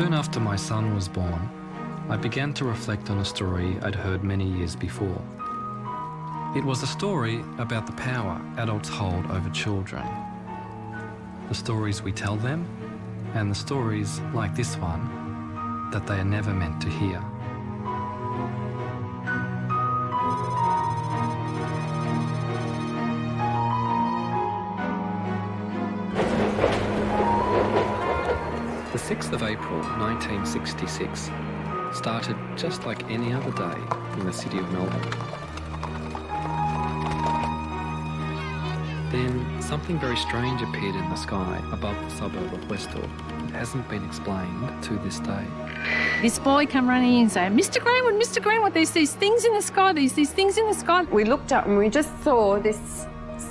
Soon after my son was born, I began to reflect on a story I'd heard many years before. It was a story about the power adults hold over children. The stories we tell them, and the stories, like this one, that they are never meant to hear. The 6th of April 1966 started just like any other day in the city of Melbourne. Then something very strange appeared in the sky above the suburb of Westall. It hasn't been explained to this day. This boy come running in and say, Mr. Greenwood, there's these things in the sky, these things in the sky. We looked up and we just saw this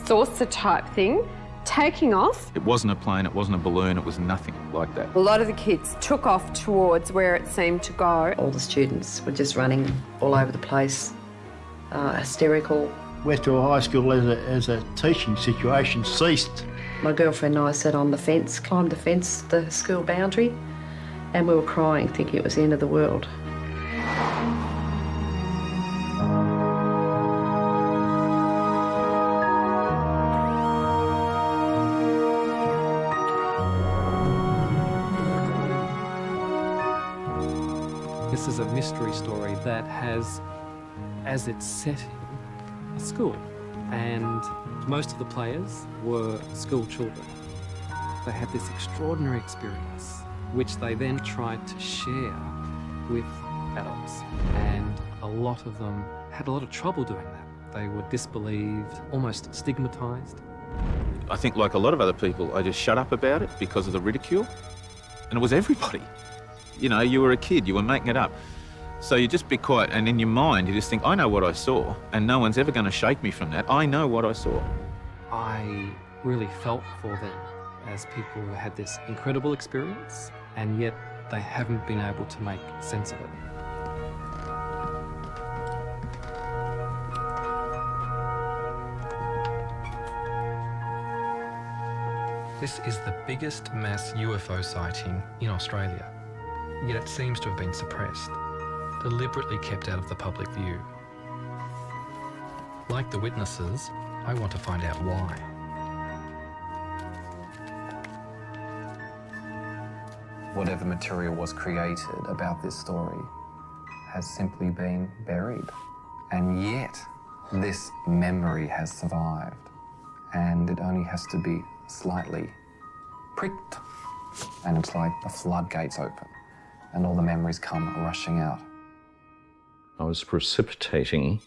saucer type thing taking off. It wasn't a plane, it wasn't a balloon, it was nothing like that. A lot of the kids took off towards where it seemed to go. All the students were just running all over the place, hysterical. Westall High School as a teaching situation ceased. My girlfriend and I sat on the fence, climbed the fence, the school boundary, and we were crying, thinking it was the end of the world. This is a mystery story that has, as its setting, a school. And most of the players were school children. They had this extraordinary experience, which they then tried to share with adults. And a lot of them had a lot of trouble doing that. They were disbelieved, almost stigmatised. I think, like a lot of other people, I just shut up about it because of the ridicule. And it was everybody. You know, you were a kid, you were making it up. So you just be quiet, and in your mind you just think, I know what I saw, and no one's ever going to shake me from that. I know what I saw. I really felt for them as people who had this incredible experience, and yet they haven't been able to make sense of it. This is the biggest mass UFO sighting in Australia, yet it seems to have been suppressed, deliberately kept out of the public view. Like the witnesses, I want to find out why. Whatever material was created about this story has simply been buried. And yet, this memory has survived. And it only has to be slightly pricked. And it's like the floodgates open, and all the memories come rushing out. I was precipitating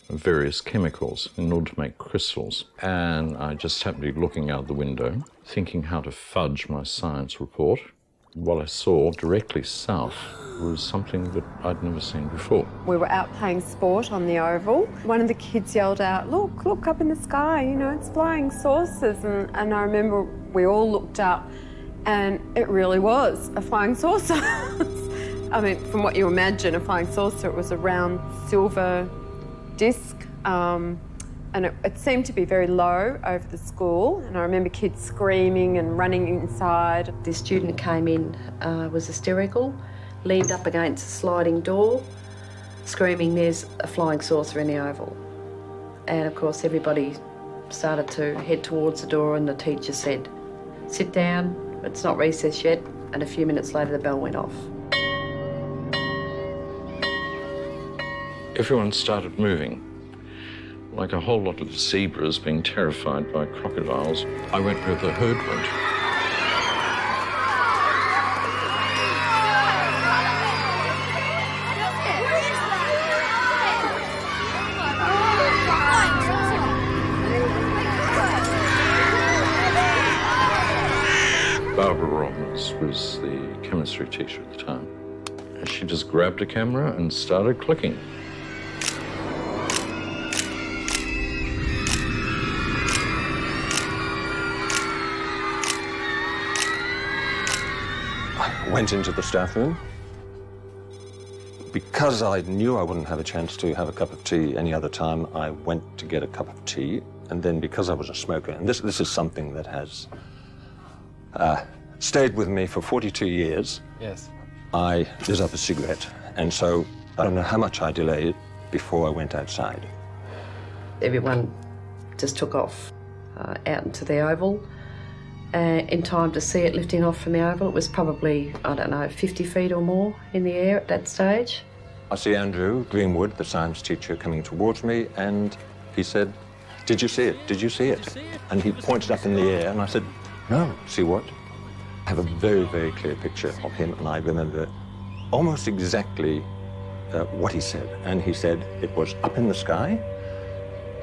various chemicals in order to make crystals, and I just happened to be looking out the window, thinking how to fudge my science report. What I saw directly south was something that I'd never seen before. We were out playing sport on the oval. One of the kids yelled out, look up in the sky, you know, it's flying saucers. And I remember we all looked up, and it really was a flying saucer. I mean, from what you imagine, a flying saucer, it was a round silver disc, and it seemed to be very low over the school. And I remember kids screaming and running inside. This student came in, was hysterical, leaned up against a sliding door, screaming, there's a flying saucer in the oval. And of course, everybody started to head towards the door, and the teacher said, sit down, it's not recess yet. And a few minutes later, the bell went off. Everyone started moving, like a whole lot of zebras being terrified by crocodiles. I went where the herd went. Barbara Robbins was the chemistry teacher at the time. She just grabbed a camera and started clicking. Went into the staff room. Because I knew I wouldn't have a chance to have a cup of tea any other time, I went to get a cup of tea. And then because I was a smoker, and this is something that has stayed with me for 42 years. Yes. I lit up a cigarette, and so I don't know how much I delayed before I went outside. Everyone just took off out into the oval. In time to see it lifting off from the oval, it was probably, I don't know, 50 feet or more in the air at that stage. I see Andrew Greenwood, the science teacher, coming towards me, and he said, "Did you see it? Did you see it?" And he pointed up in the air, and I said, "No, see what?" I have a very, very clear picture of him, and I remember almost exactly what he said. And he said it was up in the sky,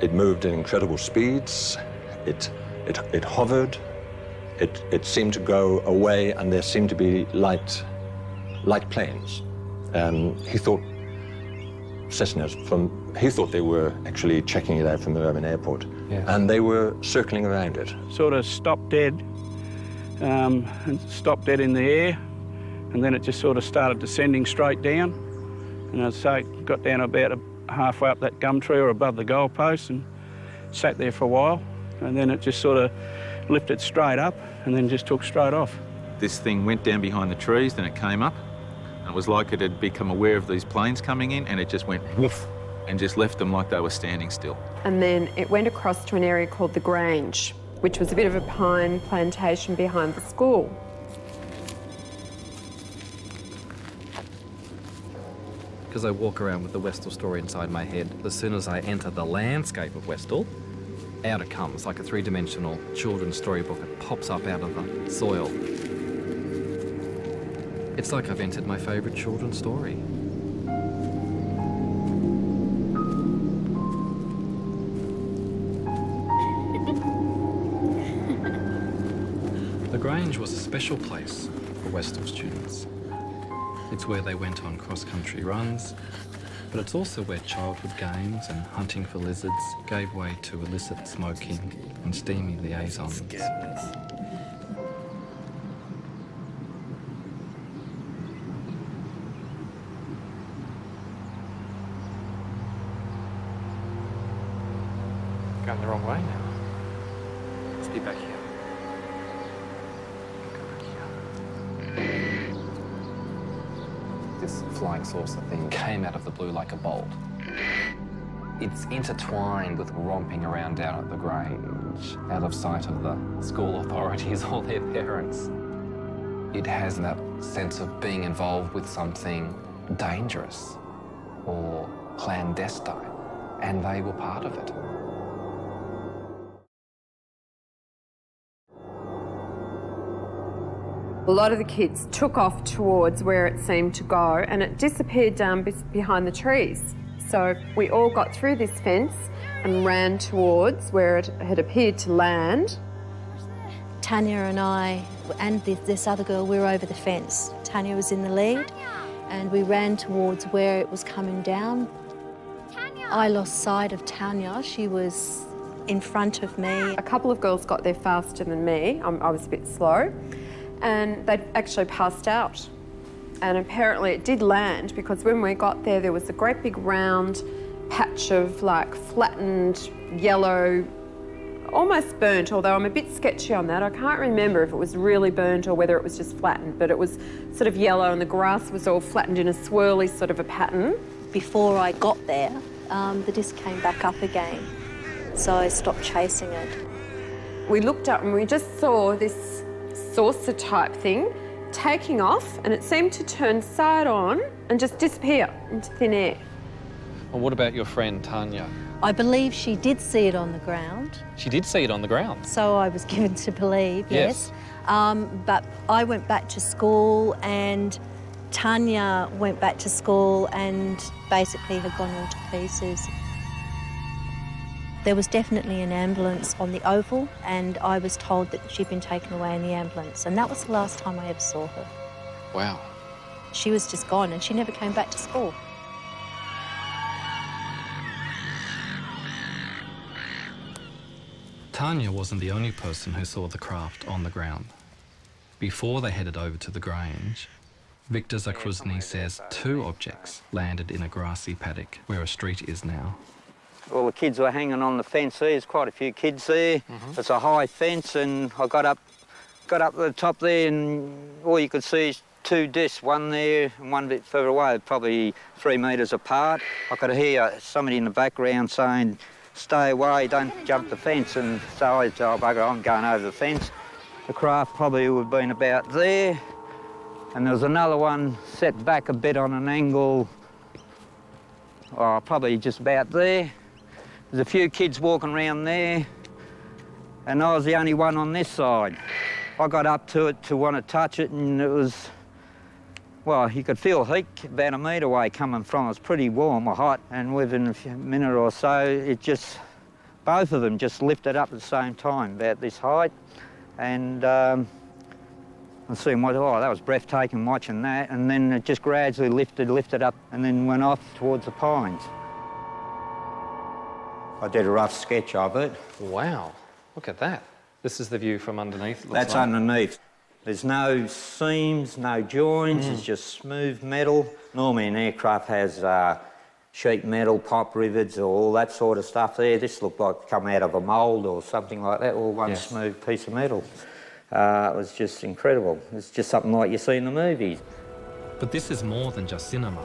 it moved at incredible speeds, it hovered, it seemed to go away, and there seemed to be light planes. He thought Cessnas he thought they were actually checking it out from the Melbourne airport. Yes. And they were circling around it. Sort of stopped dead, and stopped dead in the air, and then it just sort of started descending straight down. And I'd say it got down about halfway up that gum tree or above the goalpost and sat there for a while, and then it just sort of lifted straight up and then just took straight off. This thing went down behind the trees, then it came up. It was like it had become aware of these planes coming in, and it just went woof and just left them like they were standing still. And then it went across to an area called the Grange, which was a bit of a pine plantation behind the school. Because I walk around with the Westall story inside my head, as soon as I enter the landscape of Westall, out it comes like a three-dimensional children's storybook. It pops up out of the soil. It's like I've entered my favourite children's story. The Grange was a special place for Westall students. It's where they went on cross-country runs, but it's also where childhood games and hunting for lizards gave way to illicit smoking and steamy liaisons. Going the wrong way now. Let's be back here. This flying saucer thing came out of the blue like a bolt. It's intertwined with romping around down at the Grange, out of sight of the school authorities or their parents. It has that sense of being involved with something dangerous or clandestine, and they were part of it. A lot of the kids took off towards where it seemed to go, and it disappeared down behind the trees. So we all got through this fence and ran towards where it had appeared to land. Tanya and I and this other girl, we were over the fence. Tanya was in the lead, and we ran towards where it was coming down. I lost sight of Tanya. She was in front of me. A couple of girls got there faster than me. I was a bit slow. And they'd actually passed out. And apparently it did land, because when we got there, there was a great big round patch of like flattened yellow, almost burnt, although I'm a bit sketchy on that. I can't remember if it was really burnt or whether it was just flattened, but it was sort of yellow, and the grass was all flattened in a swirly sort of a pattern. Before I got there, the disc came back up again, so I stopped chasing it. We looked up and we just saw this saucer type thing taking off, and it seemed to turn side on and just disappear into thin air. Well, what about your friend Tanya? I believe she did see it on the ground. She did see it on the ground? So I was given to believe, yes. But I went back to school, and Tanya went back to school and basically had gone all to pieces. There was definitely an ambulance on the oval, and I was told that she'd been taken away in the ambulance, and that was the last time I ever saw her. Wow. She was just gone, and she never came back to school. Tanya wasn't the only person who saw the craft on the ground. Before they headed over to the Grange, Victor Zakruzny says 2 objects landed in a grassy paddock where a street is now. All the kids were hanging on the fence there. There's quite a few kids there. It's a high fence, and I got up Got up to the top there and all you could see is two discs, one there and one a bit further away, probably 3 metres apart. I could hear somebody in the background saying, "Stay away, don't jump the fence." And so I said, "Oh, bugger, I'm going over the fence." The craft probably would have been about there. And there was another one set back a bit on an angle, probably just about there. There's a few kids walking around there, and I was the only one on this side. I got up to it to want to touch it, and it was, well, you could feel heat about a metre away coming from. It was pretty warm or hot, and within a minute or so, it just, both of them just lifted up at the same time, about this height. And I seen, oh, that was breathtaking watching that, and then it just gradually lifted up, and then went off towards the pines. I did a rough sketch of it. Wow, look at that. This is the view from underneath. That's like underneath. There's no seams, no joints, it's just smooth metal. Normally an aircraft has sheet metal, pipe rivets, or all that sort of stuff there. This looked like come out of a mould or something like that, all one smooth piece of metal. It was just incredible. It's just something like you see in the movies. But this is more than just cinema.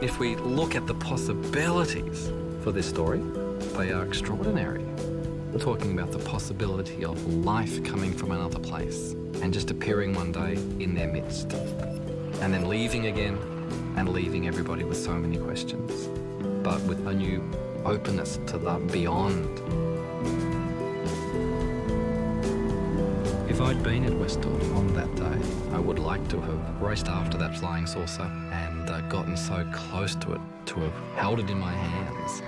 If we look at the possibilities for this story, they are extraordinary. We're talking about the possibility of life coming from another place and just appearing one day in their midst, and then leaving again and leaving everybody with so many questions, but with a new openness to the beyond. If I'd been at Westall on that day, I would like to have raced after that flying saucer and gotten so close to it, to have held it in my hands.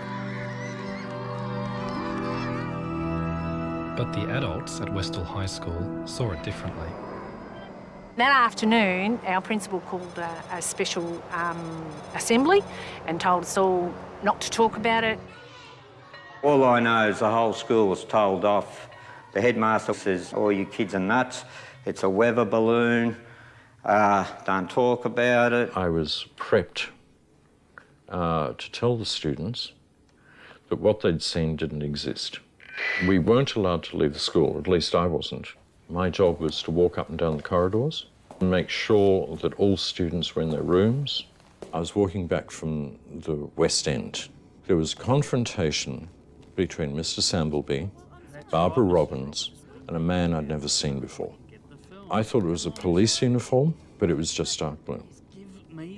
But the adults at Westall High School saw it differently. That afternoon, our principal called a special assembly and told us all not to talk about it. All I know is the whole school was told off. The headmaster says, "Oh, you kids are nuts. It's a weather balloon. Don't talk about it." I was prepped to tell the students that what they'd seen didn't exist. We weren't allowed to leave the school, at least I wasn't. My job was to walk up and down the corridors and make sure that all students were in their rooms. I was walking back from the West End. There was a confrontation between Mr. Sambleby, Barbara Robbins, and a man I'd never seen before. I thought it was a police uniform, but it was just dark blue.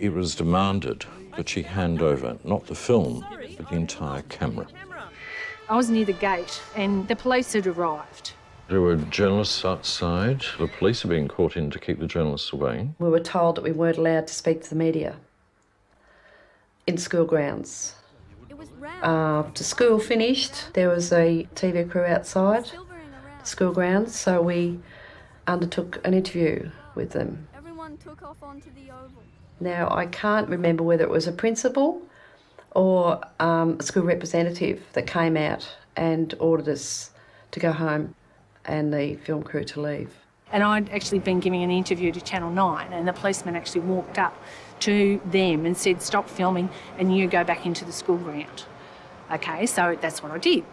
It was demanded that she hand over not the film, but the entire camera. I was near the gate and the police had arrived. There were journalists outside. The police had been called in to keep the journalists away. We were told that we weren't allowed to speak to the media in school grounds. After school finished, there was a TV crew outside the school grounds, so we undertook an interview with them. Everyone took off onto the oval. Now, I can't remember whether it was a principal or a school representative that came out and ordered us to go home and the film crew to leave. And I'd actually been giving an interview to Channel 9 and the policeman actually walked up to them and said, "Stop filming and you go back into the school ground." Okay, so that's what I did.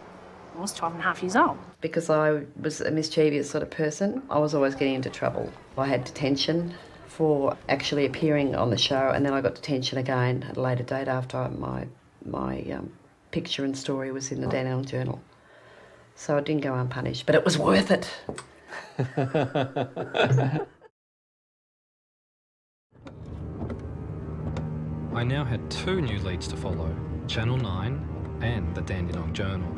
I was 12 and a half years old. Because I was a mischievous sort of person, I was always getting into trouble. I had detention for actually appearing on the show, and then I got detention again at a later date after my picture and story was in the Dandenong Journal. So I didn't go unpunished, but it was worth it. I now had two new leads to follow, Channel 9 and the Dandenong Journal.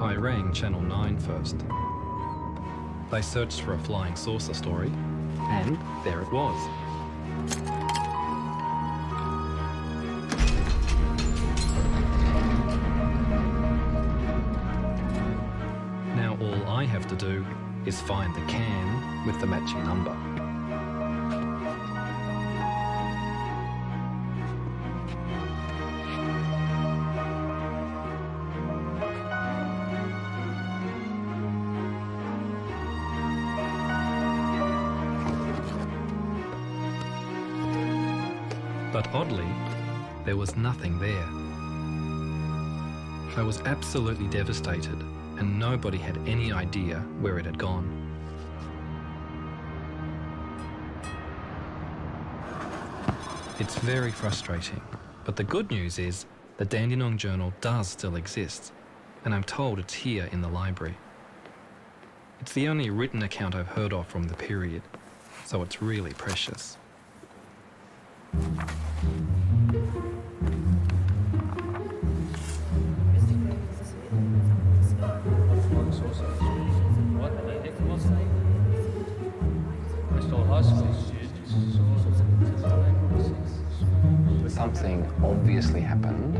I rang Channel 9 first. They searched for a flying saucer story, and there it was. Now all I have to do is find the can with the matching number. But oddly, there was nothing there. I was absolutely devastated, and nobody had any idea where it had gone. It's very frustrating, but the good news is the Dandenong Journal does still exist, and I'm told it's here in the library. It's the only written account I've heard of from the period, so it's really precious. Something obviously happened.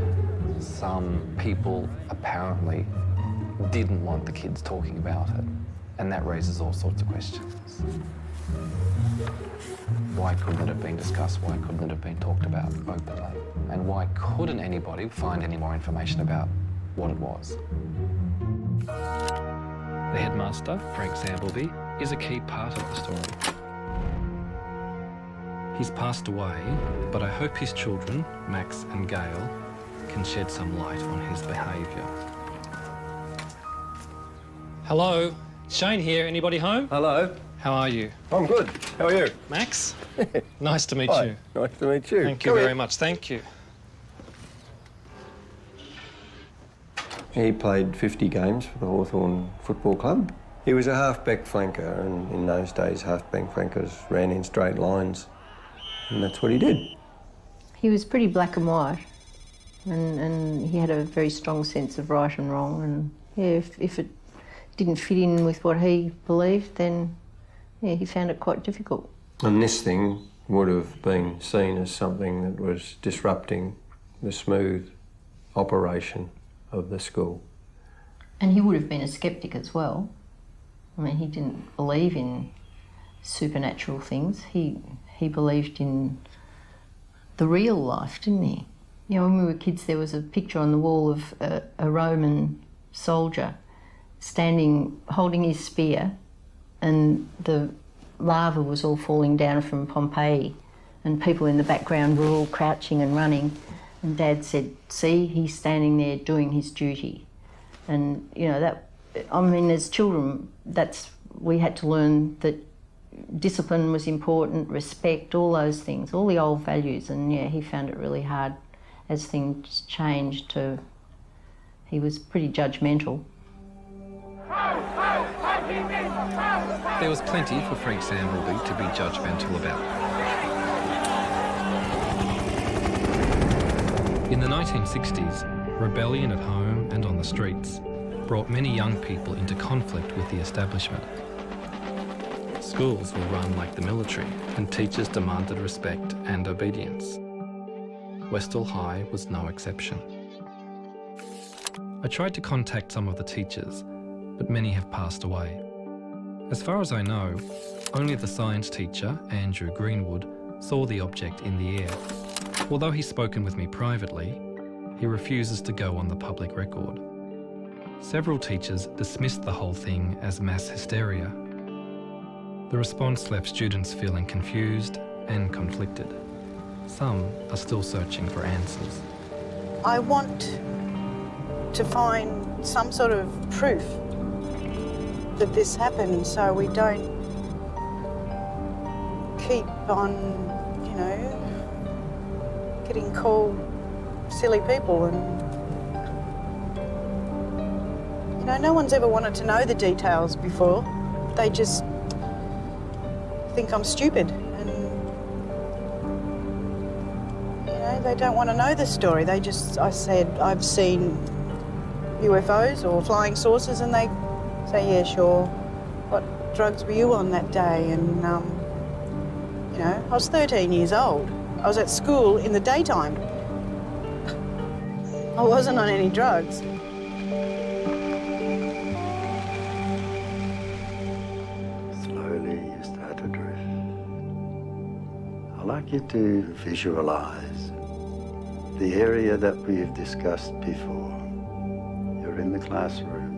Some people apparently didn't want the kids talking about it, and that raises all sorts of questions. Why couldn't it have been discussed? Why couldn't it have been talked about openly? And why couldn't anybody find any more information about what it was? The headmaster, Frank Sambleby, is a key part of the story. He's passed away, but I hope his children, Max and Gail, can shed some light on his behaviour. Hello, Shane here. Anybody home? Hello. How are you? I'm good. How are you? Max? Nice to meet Hi. you. Nice to meet you. Thank you very much. Thank you. He played 50 games for the Hawthorn Football Club. He was a half-back flanker, and in those days, half-back flankers ran in straight lines, and that's what he did. He was pretty black and white, and he had a very strong sense of right and wrong, and yeah, if it didn't fit in with what he believed, then yeah, he found it quite difficult. And this thing would have been seen as something that was disrupting the smooth operation of the school. And he would have been a sceptic as well. I mean, he didn't believe in supernatural things. He believed in the real life, didn't he? You know, when we were kids, there was a picture on the wall of a Roman soldier standing, holding his spear, and the lava was all falling down from Pompeii, and people in the background were all crouching and running. And Dad said, see, he's standing there doing his duty. And, you know, that, I mean, as children, we had to learn that discipline was important, respect, all those things, all the old values. And, yeah, he found it really hard as things changed he was pretty judgmental. There was plenty for Frank Sambleby to be judgmental about. In the 1960s, rebellion at home and on the streets brought many young people into conflict with the establishment. Schools were run like the military, and teachers demanded respect and obedience. Westall High was no exception. I tried to contact some of the teachers, but many have passed away. As far as I know, only the science teacher, Andrew Greenwood, saw the object in the air. Although he's spoken with me privately, he refuses to go on the public record. Several teachers dismissed the whole thing as mass hysteria. The response left students feeling confused and conflicted. Some are still searching for answers. I want to find some sort of proof that this happened, so we don't keep on, you know, getting called silly people. And, you know, no one's ever wanted to know the details before. They just think I'm stupid, and, you know, they don't want to know the story. I said, I've seen UFOs or flying saucers, and they say, yeah, sure. What drugs were you on that day? And, you know, I was 13 years old. I was at school in the daytime. I wasn't on any drugs. Slowly you start to drift. I'd like you to visualize the area that we've discussed before. You're in the classroom.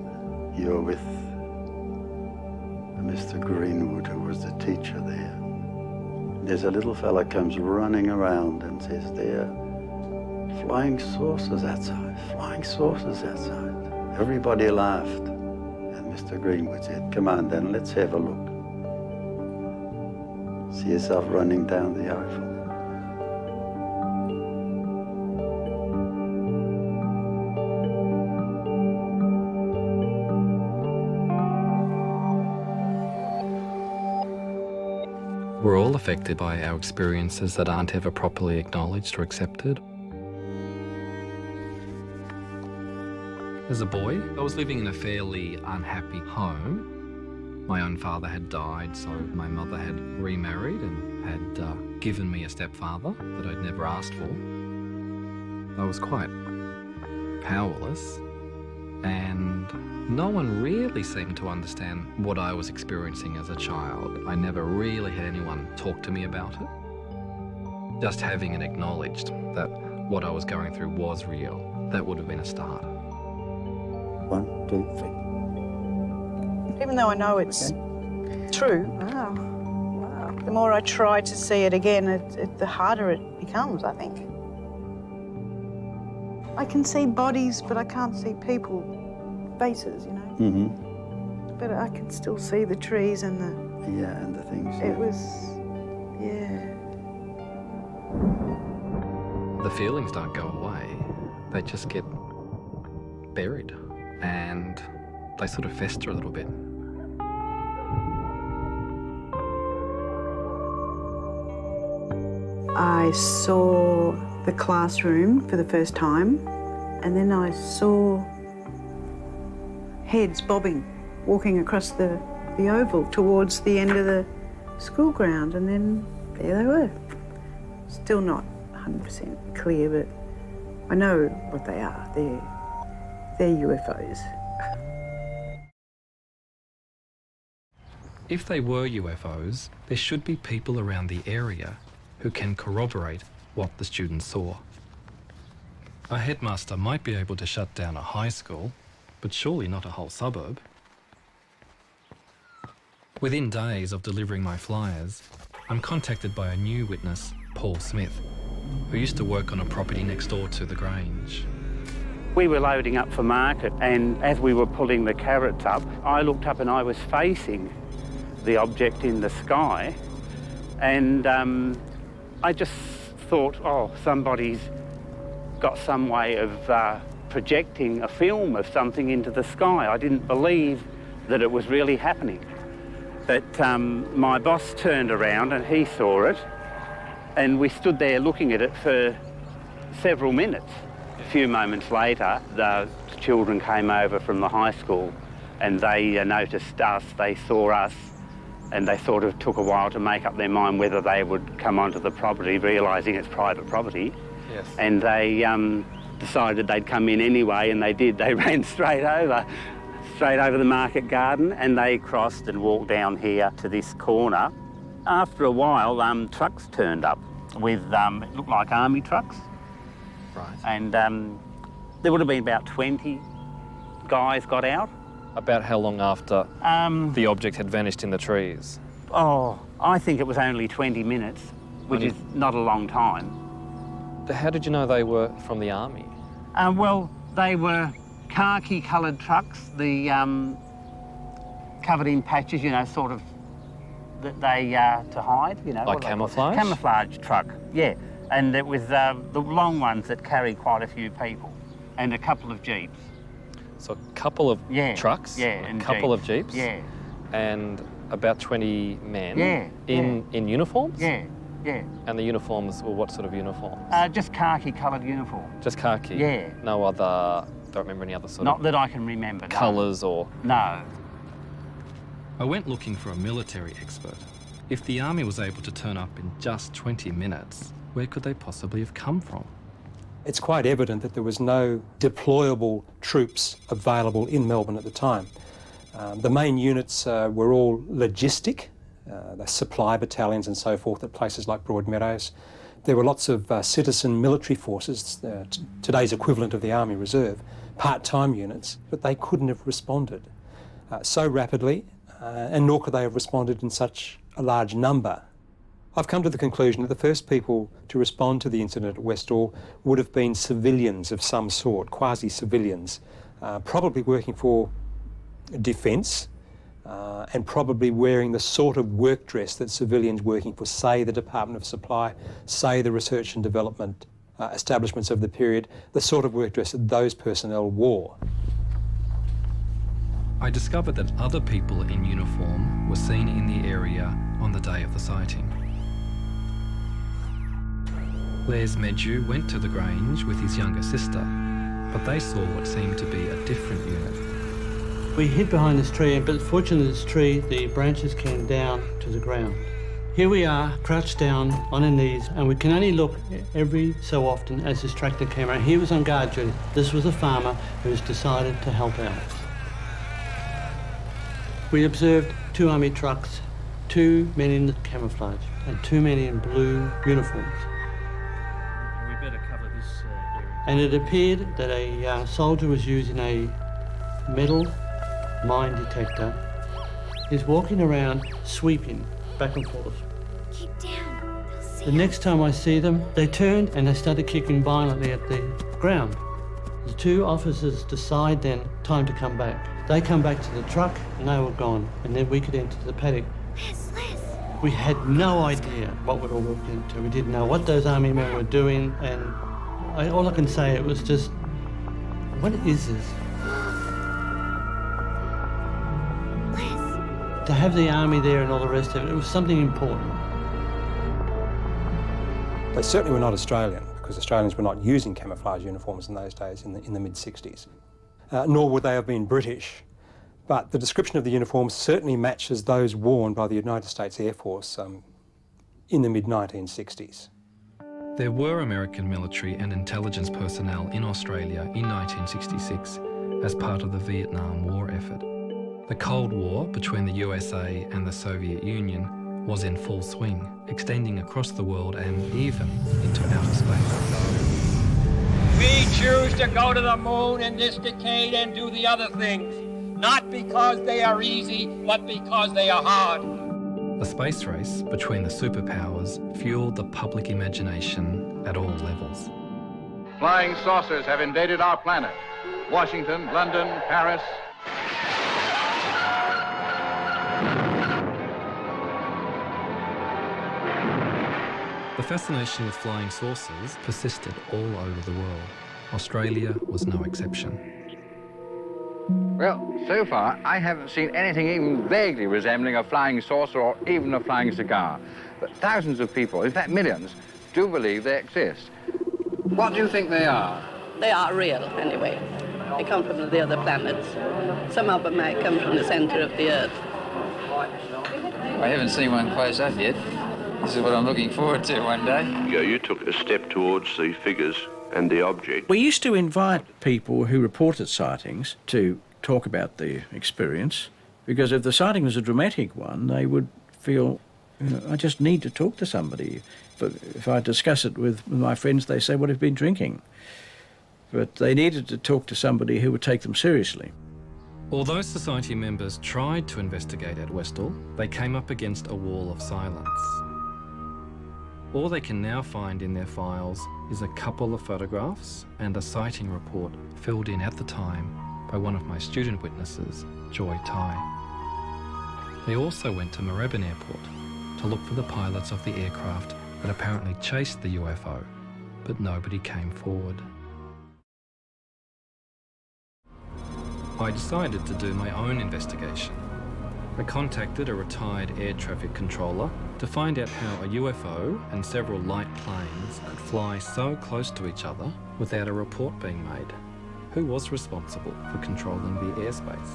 You're with Mr. Greenwood, who was the teacher there. There's a little fella comes running around and says, there, flying saucers outside, flying saucers outside. Everybody laughed. And Mr. Greenwood said, come on then, let's have a look. See yourself running down the oval. We're all affected by our experiences that aren't ever properly acknowledged or accepted. As a boy, I was living in a fairly unhappy home. My own father had died, so my mother had remarried and had given me a stepfather that I'd never asked for. I was quite powerless, and no one really seemed to understand what I was experiencing as a child. I never really had anyone talk to me about it. Just having it acknowledged that what I was going through was real, that would have been a start. 1, 2, 3. Even though I know it's true, the more I try to see it again, the harder it becomes, I think. I can see bodies, but I can't see people, faces, you know. Mm-hmm. But I can still see the trees and the... Yeah, and the things. It was, yeah. The feelings don't go away. They just get buried and they sort of fester a little bit. I saw the classroom for the first time, and then I saw heads bobbing, walking across the oval towards the end of the school ground, and then there they were. Still not 100% clear, but I know what they are. They're UFOs. If they were UFOs, there should be people around the area who can corroborate what the students saw. A headmaster might be able to shut down a high school, but surely not a whole suburb. Within days of delivering my flyers, I'm contacted by a new witness, Paul Smith, who used to work on a property next door to the Grange. We were loading up for market, and as we were pulling the carrots up, I looked up and I was facing the object in the sky, and I just thought, oh, somebody's got some way of projecting a film of something into the sky. I didn't believe that it was really happening. But my boss turned around and he saw it, and we stood there looking at it for several minutes. A few moments later, the children came over from the high school and they noticed us, they saw us, and they sort of took a while to make up their mind whether they would come onto the property, realising it's private property. Yes. And they decided they'd come in anyway, and they did. They ran straight over the market garden, and they crossed and walked down here to this corner. After a while, trucks turned up with, it looked like army trucks. Right. And there would have been about 20 guys got out. About how long after the object had vanished in the trees? Oh, I think it was only 20 minutes, which is not a long time. How did you know they were from the army? Well, they were khaki-coloured trucks, the covered in patches, you know, sort of that they to hide, you know. Like camouflage? Camouflage truck, yeah. And it was the long ones that carried quite a few people, and a couple of jeeps. So a couple of trucks, and a couple jeeps. of jeeps, and about 20 men in uniforms? Yeah. And the uniforms were what sort of uniforms? Just khaki-coloured uniform. Just khaki? Yeah. No other, don't remember any other sort of... Not that I can remember, no. Colours or... No. I went looking for a military expert. If the army was able to turn up in just 20 minutes, where could they possibly have come from? It's quite evident that there was no deployable troops available in Melbourne at the time. The main units were all logistic, the supply battalions and so forth at places like Broadmeadows. There were lots of citizen military forces, today's equivalent of the Army Reserve, part-time units, but they couldn't have responded so rapidly, and nor could they have responded in such a large number. I've come to the conclusion that the first people to respond to the incident at Westall would have been civilians of some sort, quasi-civilians, probably working for defence and probably wearing the sort of work dress that civilians working for, say, the Department of Supply, say, the research and development establishments of the period, the sort of work dress that those personnel wore. I discovered that other people in uniform were seen in the area on the day of the sighting. Les Medju went to the Grange with his younger sister, but they saw what seemed to be a different unit. We hid behind this tree, but fortunately this tree, the branches came down to the ground. Here we are, crouched down on our knees, and we can only look every so often as this tractor came around. He was on guard duty. This was a farmer who's decided to help out. We observed 2 army trucks, 2 men in the camouflage, and 2 men in blue uniforms. We better cover this area. And it appeared that a soldier was using a metal mine detector. He's walking around sweeping back and forth. Keep down. They'll see The next time I see them, they turned and they started kicking violently at the ground. The 2 officers decide then, time to come back. They come back to the truck and they were gone, and then we could enter the paddock. We had no idea what we'd all walked into. We didn't know what those army men were doing, and all I can say, it was just, what is this? To have the army there and all the rest of it, it was something important. They certainly were not Australian, because Australians were not using camouflage uniforms in those days, in the mid-60s. Nor would they have been British. But the description of the uniforms certainly matches those worn by the United States Air Force in the mid-1960s. There were American military and intelligence personnel in Australia in 1966 as part of the Vietnam War effort. The Cold War between the USA and the Soviet Union was in full swing, extending across the world and even into outer space. We choose to go to the moon in this decade and do the other things, not because they are easy, but because they are hard. The space race between the superpowers fueled the public imagination at all levels. Flying saucers have invaded our planet. Washington, London, Paris. The fascination with flying saucers persisted all over the world. Australia was no exception. Well, so far, I haven't seen anything even vaguely resembling a flying saucer or even a flying cigar. But thousands of people, in fact millions, do believe they exist. What do you think they are? They are real, anyway. They come from the other planets. Some of them might come from the centre of the Earth. I haven't seen one close up yet. This is what I'm looking forward to one day. You took a step towards the figures and the object. We used to invite people who reported sightings to talk about the experience, because if the sighting was a dramatic one, they would feel, I just need to talk to somebody. But if I discuss it with my friends, they say, what have you been drinking? But they needed to talk to somebody who would take them seriously. Although society members tried to investigate at Westall, they came up against a wall of silence. All they can now find in their files is a couple of photographs and a sighting report filled in at the time by one of my student witnesses, Joy Tai. They also went to Moorabbin Airport to look for the pilots of the aircraft that apparently chased the UFO, but nobody came forward. I decided to do my own investigation. I contacted a retired air traffic controller to find out how a UFO and several light planes could fly so close to each other without a report being made. Who was responsible for controlling the airspace?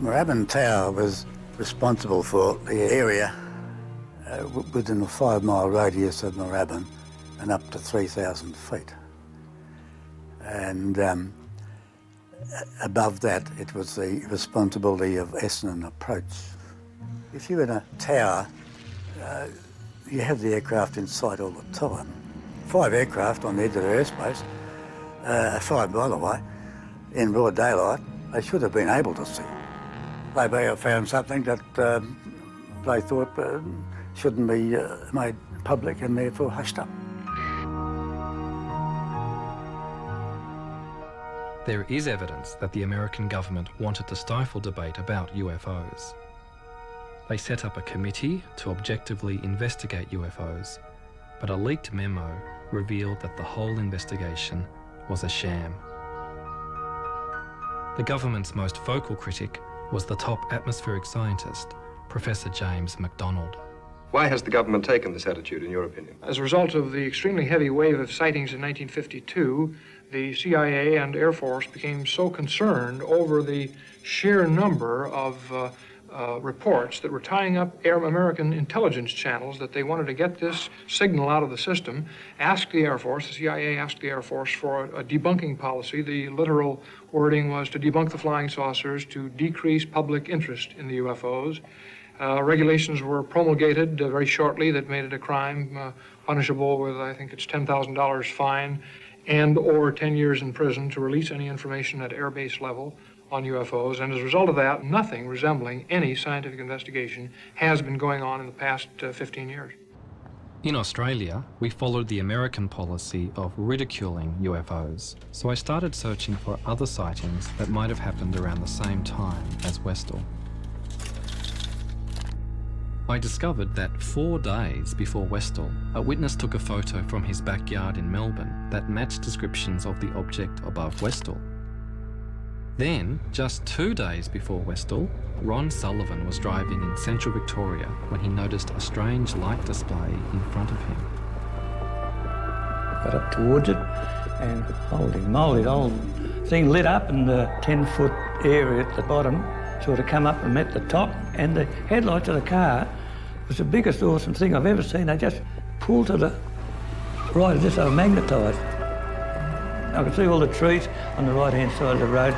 Moorabbin Tower was responsible for the area within a 5-mile radius of Moorabbin and up to 3,000 feet. And above that, it was the responsibility of Essendon Approach. If you're in a tower, you have the aircraft in sight all the time. 5 aircraft on the edge of the airspace, 5 by the way, in broad daylight, they should have been able to see. They may have found something that they thought shouldn't be made public and therefore hushed up. There is evidence that the American government wanted to stifle debate about UFOs. They set up a committee to objectively investigate UFOs, but a leaked memo revealed that the whole investigation was a sham. The government's most vocal critic was the top atmospheric scientist, Professor James MacDonald. Why has the government taken this attitude, in your opinion? As a result of the extremely heavy wave of sightings in 1952, the CIA and Air Force became so concerned over the sheer number of reports that were tying up American intelligence channels that they wanted to get this signal out of the system, asked the Air Force, the CIA asked the Air Force for a debunking policy. The literal wording was to debunk the flying saucers, to decrease public interest in the UFOs. Regulations were promulgated very shortly that made it a crime, punishable with, I think it's $10,000 fine and or 10 years in prison to release any information at airbase level on UFOs. And as a result of that, nothing resembling any scientific investigation has been going on in the past 15 years. In Australia, we followed the American policy of ridiculing UFOs, so I started searching for other sightings that might have happened around the same time as Westall. I discovered that 4 days before Westall, a witness took a photo from his backyard in Melbourne that matched descriptions of the object above Westall. Then, just 2 days before Westall, Ron Sullivan was driving in central Victoria when he noticed a strange light display in front of him. Got up towards it and holy moly, the whole thing lit up and the 10-foot area at the bottom sort of come up and met the top, and the headlights of the car was the biggest awesome thing I've ever seen. They just pulled to the right as if they were magnetised. I could see all the trees on the right-hand side of the road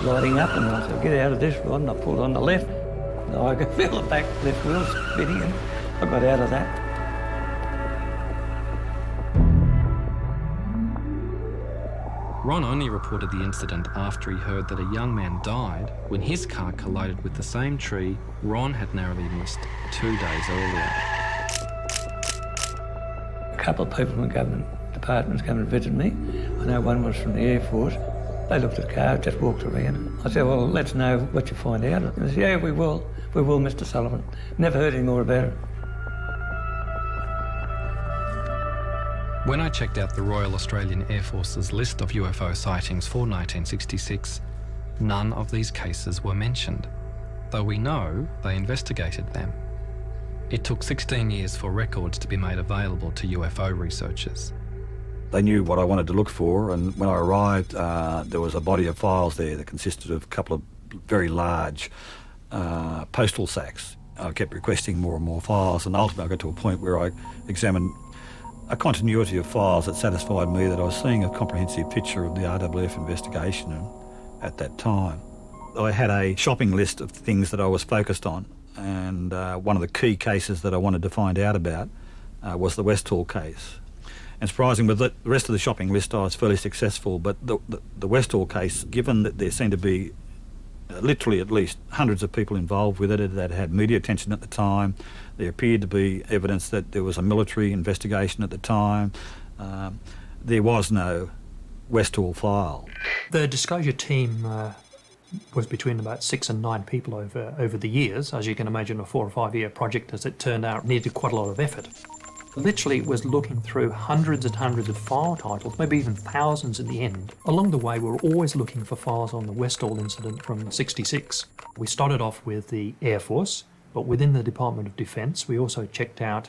lighting up, and I said, get out of this rod, and I pulled on the left. And I could feel the back left wheel spinning, and I got out of that. Ron only reported the incident after he heard that a young man died when his car collided with the same tree Ron had narrowly missed 2 days earlier. A couple of people from government departments came and visited me. I know one was from the Air Force. They looked at the car, just walked around. I said, well, let's know what you find out. And they said, yeah, we will, Mr. Sullivan. Never heard any more about it. When I checked out the Royal Australian Air Force's list of UFO sightings for 1966, none of these cases were mentioned, though we know they investigated them. It took 16 years for records to be made available to UFO researchers. They knew what I wanted to look for, and when I arrived, there was a body of files there that consisted of a couple of very large postal sacks. I kept requesting more and more files, and ultimately I got to a point where I examined a continuity of files that satisfied me that I was seeing a comprehensive picture of the RWF investigation at that time. I had a shopping list of things that I was focused on, and one of the key cases that I wanted to find out about was the Westall case. And surprising, with the rest of the shopping list I was fairly successful, but the Westall case, given that there seemed to be literally at least hundreds of people involved with it that had media attention at the time, there appeared to be evidence that there was a military investigation at the time. There was no Westall file. The disclosure team was between about 6 and 9 people over the years. As you can imagine, a 4 or 5 year project, as it turned out, needed quite a lot of effort. Literally was looking through hundreds and hundreds of file titles, maybe even thousands in the end. Along the way, we were always looking for files on the Westall incident from '66. We started off with the Air Force, but within the Department of Defence, we also checked out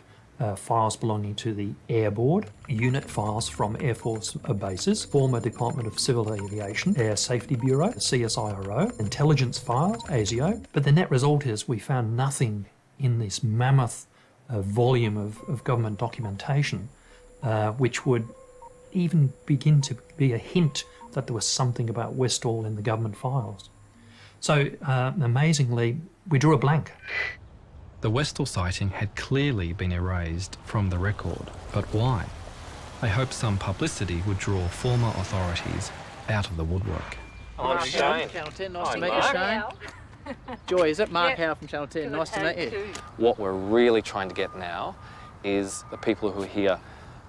files belonging to the Air Board, unit files from Air Force bases, former Department of Civil Aviation, Air Safety Bureau, CSIRO, intelligence files, ASIO. But the net result is we found nothing in this mammoth volume of government documentation which would even begin to be a hint that there was something about Westall in the government files. So amazingly, we drew a blank. The Westall sighting had clearly been erased from the record, but why? I hoped some publicity would draw former authorities out of the woodwork. I'm Shane. Channel 10, nice to meet you, Shane. Joy, is that Mark Howe from Channel 10? Nice to meet you. What we're really trying to get now is the people who are here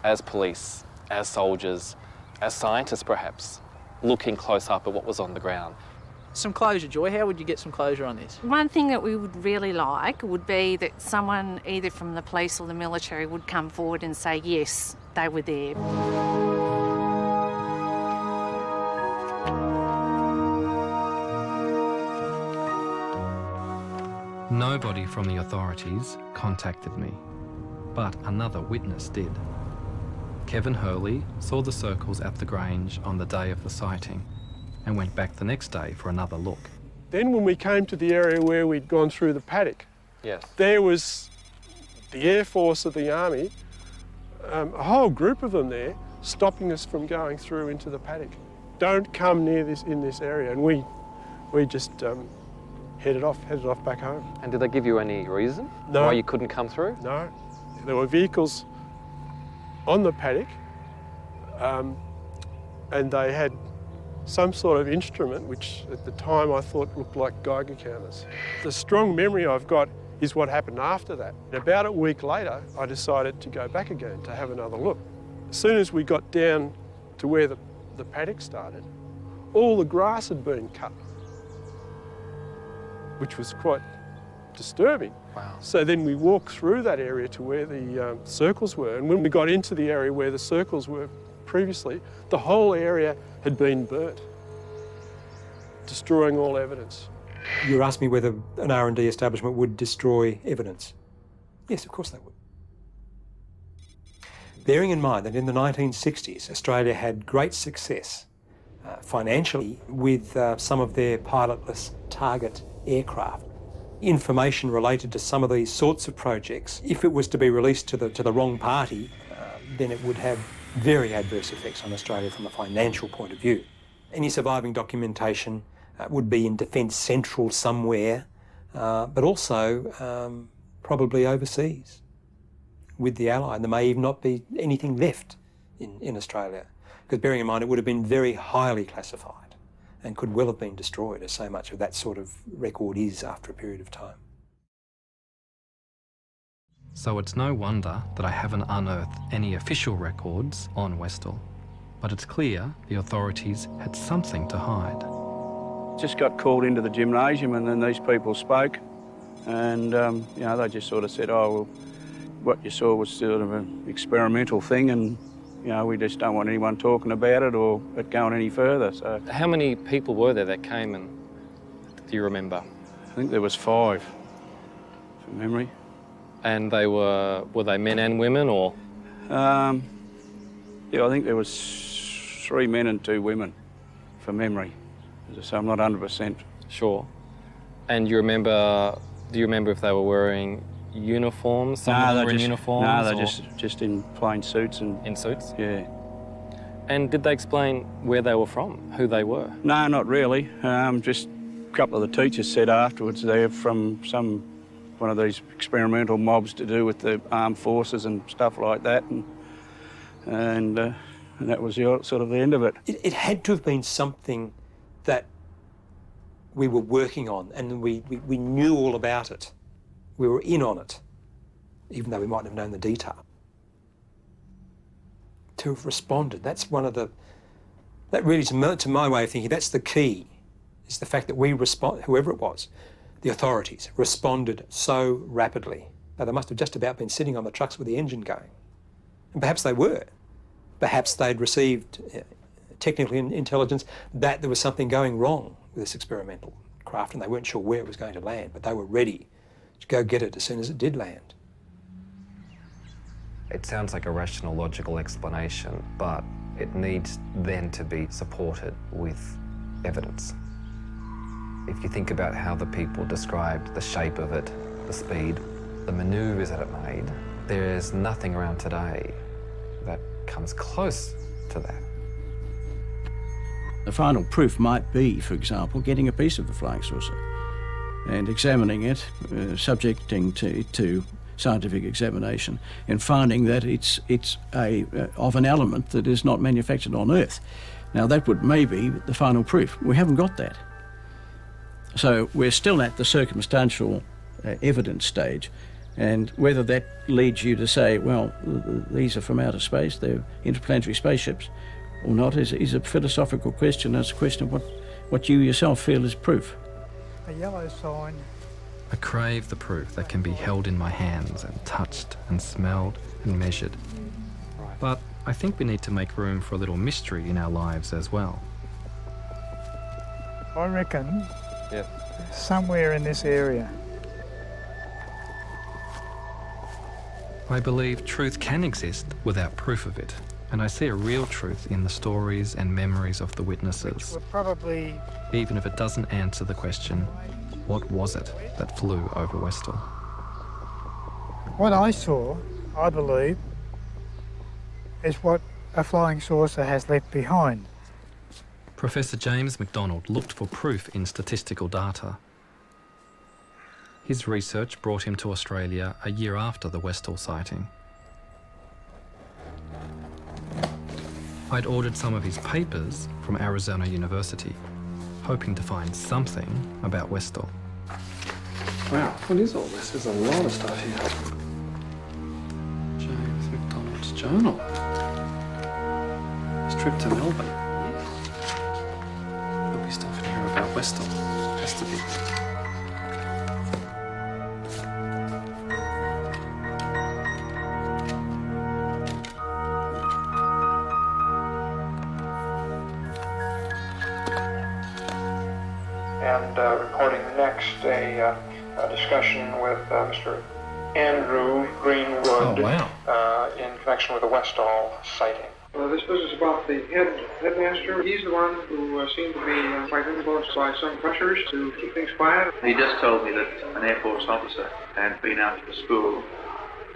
as police, as soldiers, as scientists perhaps, looking close up at what was on the ground. Some closure, Joy. How would you get some closure on this? One thing that we would really like would be that someone either from the police or the military would come forward and say, yes, they were there. Nobody from the authorities contacted me, but another witness did. Kevin Hurley saw the circles at the Grange on the day of the sighting and went back the next day for another look. Then when we came to the area where we'd gone through the paddock, yes, there was the Air Force of the Army, a whole group of them there, stopping us from going through into the paddock. Don't come near this in this area, and we just headed off back home. And did they give you any reason No. why you couldn't come through? No, there were vehicles on the paddock, and they had some sort of instrument which at the time I thought looked like Geiger counters. The strong memory I've got is what happened after that. About a week later, I decided to go back again to have another look. As soon as we got down to where the paddock started, all the grass had been cut, which was quite disturbing. Wow. So then we walked through that area to where the circles were, and when we got into the area where the circles were previously, the whole area had been burnt, destroying all evidence. You asked me whether an R&D establishment would destroy evidence. Yes, of course they would. Bearing in mind that in the 1960s, Australia had great success financially with some of their pilotless target aircraft. Information related to some of these sorts of projects, if it was to be released to the wrong party, then it would have very adverse effects on Australia from a financial point of view. Any surviving documentation would be in Defence Central somewhere, but also probably overseas with the Allied. There may even not be anything left in Australia, because bearing in mind it would have been very highly classified and could well have been destroyed, as so much of that sort of record is after a period of time. So it's no wonder that I haven't unearthed any official records on Westall, but it's clear the authorities had something to hide. Just got called into the gymnasium, and then these people spoke, and you know, they just sort of said, oh, well, what you saw was sort of an experimental thing, and you know, we just don't want anyone talking about it or it going any further. So How many people were there that came, and do you remember? I think there was 5, from memory. And they were they men and women, or? Yeah, I think there was 3 men and 2 women, from memory. So I'm not 100%. Sure. And do you remember if they were wearing uniforms? Some of them were in uniforms? No, they're just in plain suits. And in suits? Yeah. And did they explain where they were from, who they were? No, not really. Just a couple of the teachers said afterwards they're from one of these experimental mobs to do with the armed forces and stuff like that, and that was sort of the end of it. It had to have been something that we were working on, and we knew all about it. We were in on it, even though we mightn't have known the detail. To have responded, that's one of the... That really, to my way of thinking, that's the key, is the fact that we whoever it was, the authorities, responded so rapidly. Now, they must have just about been sitting on the trucks with the engine going. And perhaps they were. Perhaps they'd received technical intelligence that there was something going wrong with this experimental craft, and they weren't sure where it was going to land, but they were ready to go get it as soon as it did land. It sounds like a rational, logical explanation, but it needs then to be supported with evidence. If you think about how the people described the shape of it, the speed, the manoeuvres that it made, there's nothing around today that comes close to that. The final proof might be, for example, getting a piece of the flying saucer and examining it, subjecting to scientific examination, and finding that it's of an element that is not manufactured on Earth. Now, that would maybe be the final proof. We haven't got that. So we're still at the circumstantial evidence stage, and whether that leads you to say, well, these are from outer space, they're interplanetary spaceships, or not, is a philosophical question. It's a question of what you yourself feel is proof. A yellow sign. I crave the proof that can be held in my hands and touched and smelled and measured. But I think we need to make room for a little mystery in our lives as well. I reckon somewhere in this area I believe truth can exist without proof of it, and I see a real truth in the stories and memories of the witnesses, We're probably even if it doesn't answer the question, what was it that flew over Westall? what I saw, I believe, is what a flying saucer has left behind. Professor James McDonald looked for proof in statistical data. His research brought him to Australia a year after the Westall sighting. I'd ordered some of his papers from Arizona University, hoping to find something about Westall. Wow, what is all this? There's a lot of stuff here. James McDonald's journal. His trip to Melbourne. There'll be stuff in here about Westall. Has to be. And recording next a discussion with Mr. Andrew Greenwood in connection with the Westall sighting. This business about the headmaster, he's the one who seemed to be quite influenced by some pressures to keep things quiet. He just told me that an Air Force officer had been out to the school,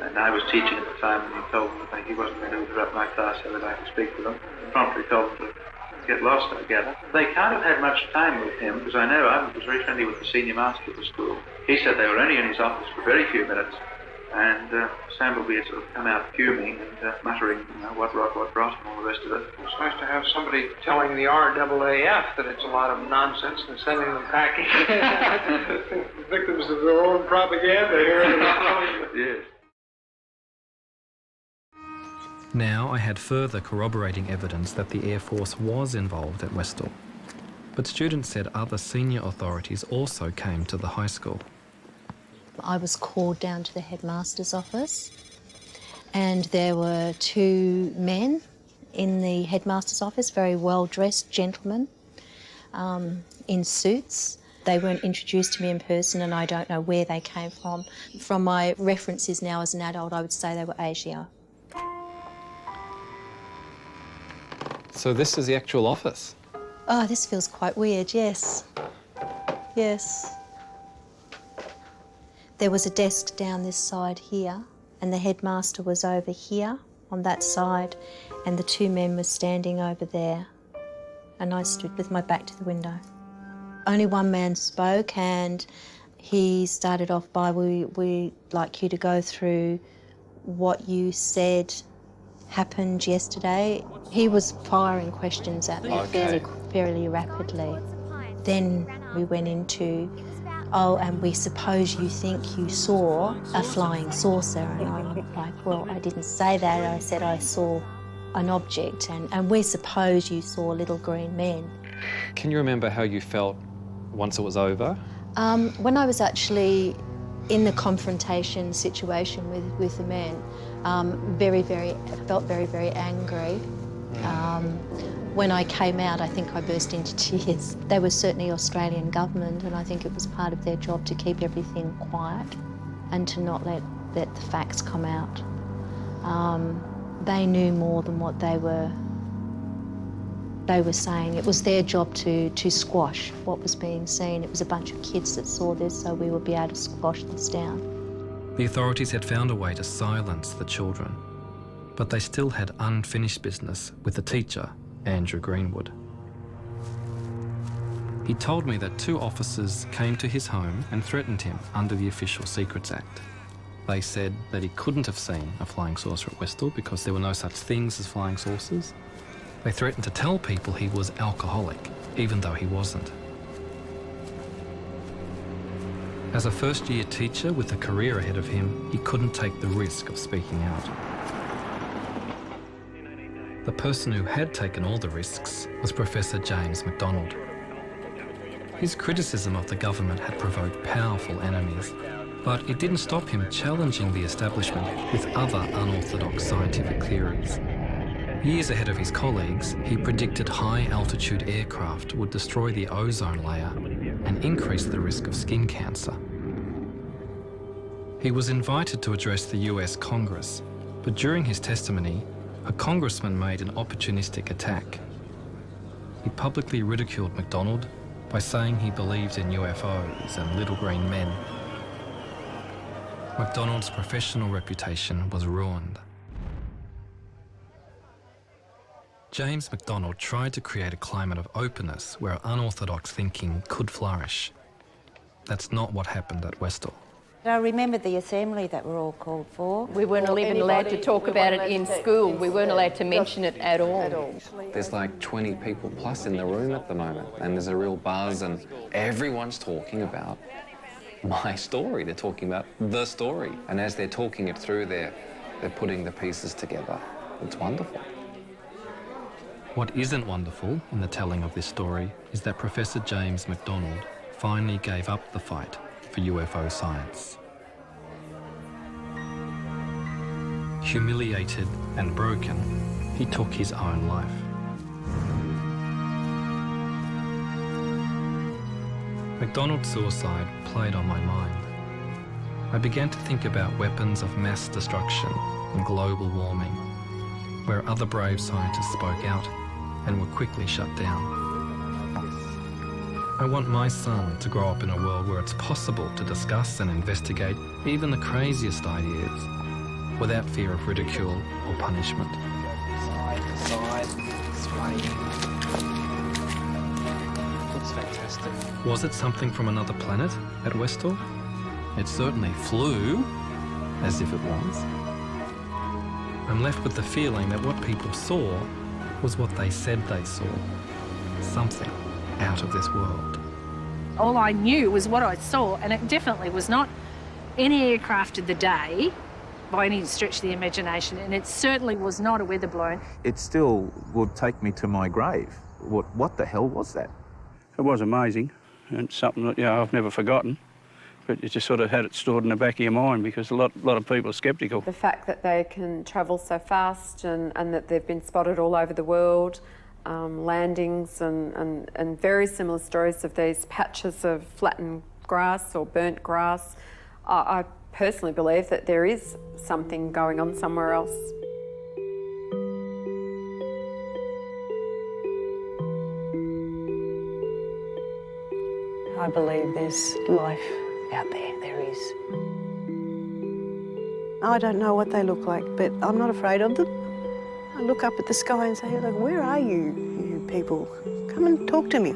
and I was teaching at the time, and he told me that he wasn't going to interrupt my class so that I could speak to them. He promptly told them to get lost, I gather. They can't have had much time with him, because I know I was very friendly with the senior master of the school. He said they were only in his office for very few minutes, and Sambleby had sort of come out fuming and muttering, what rot, and all the rest of it. It's nice to have somebody telling the RAAF that it's a lot of nonsense and sending them packing. Victims of their own propaganda here. Yes. Now I had further corroborating evidence that the Air Force was involved at Westall. But students said other senior authorities also came to the high school. I was called down to the headmaster's office, and there were two men in the headmaster's office, very well-dressed gentlemen in suits. They weren't introduced to me in person, and I don't know where they came from. From my references now as an adult, I would say they were Asia. So this is the actual office? Oh, this feels quite weird, yes. Yes. There was a desk down this side here, and the headmaster was over here on that side, and the two men were standing over there, and I stood with my back to the window. Only one man spoke, and he started off by, we'd like you to go through what you said happened yesterday. He was firing questions at me fairly rapidly. Then we went into, oh, and we suppose you think you saw a flying saucer. And I'm like, well, I didn't say that. I said I saw an object, and we suppose you saw little green men. Can you remember how you felt once it was over? When I was actually in the confrontation situation with the men, I felt very, very angry. When I came out, I think I burst into tears. They were certainly Australian government, and I think it was part of their job to keep everything quiet and to not let the facts come out. They knew more than what they were saying. It was their job to squash what was being seen. It was a bunch of kids that saw this, so we would be able to squash this down. The authorities had found a way to silence the children, but they still had unfinished business with the teacher, Andrew Greenwood. He told me that two officers came to his home and threatened him under the Official Secrets Act. They said that he couldn't have seen a flying saucer at Westall because there were no such things as flying saucers. They threatened to tell people he was alcoholic, even though he wasn't. As a first-year teacher with a career ahead of him, he couldn't take the risk of speaking out. The person who had taken all the risks was Professor James McDonald. His criticism of the government had provoked powerful enemies, but it didn't stop him challenging the establishment with other unorthodox scientific theories. Years ahead of his colleagues, he predicted high-altitude aircraft would destroy the ozone layer and increase the risk of skin cancer. He was invited to address the US Congress, but during his testimony, a congressman made an opportunistic attack. He publicly ridiculed MacDonald by saying he believed in UFOs and little green men. MacDonald's professional reputation was ruined. James MacDonald tried to create a climate of openness where unorthodox thinking could flourish. That's not what happened at Westall. I remember the assembly that we're all called for. We weren't even allowed to talk about it in school. We weren't allowed to mention it at all. There's like 20 people plus in the room at the moment, and there's a real buzz, and everyone's talking about my story. They're talking about the story. And as they're talking it through, they're putting the pieces together. It's wonderful. What isn't wonderful in the telling of this story is that Professor James MacDonald finally gave up the fight for UFO science. Humiliated and broken, he took his own life. MacDonald's suicide played on my mind. I began to think about weapons of mass destruction and global warming, where other brave scientists spoke out and were quickly shut down. I want my son to grow up in a world where it's possible to discuss and investigate even the craziest ideas without fear of ridicule or punishment. Looks fantastic. Was it something from another planet at Westall? It certainly flew, as if it was. I'm left with the feeling that what people saw was what they said they saw. Something out of this world. All I knew was what I saw, and it definitely was not any aircraft of the day by any stretch of the imagination, and it certainly was not a weather balloon. It still would take me to my grave. What the hell was that? It was amazing, and something that I've never forgotten. But you just sort of had it stored in the back of your mind because a lot of people are sceptical. The fact that they can travel so fast and that they've been spotted all over the world, landings and very similar stories of these patches of flattened grass or burnt grass. I personally believe that there is something going on somewhere else. I believe there's life out there. There is. I don't know what they look like, but I'm not afraid of them. I look up at the sky and say, like, where are you, you people? Come and talk to me.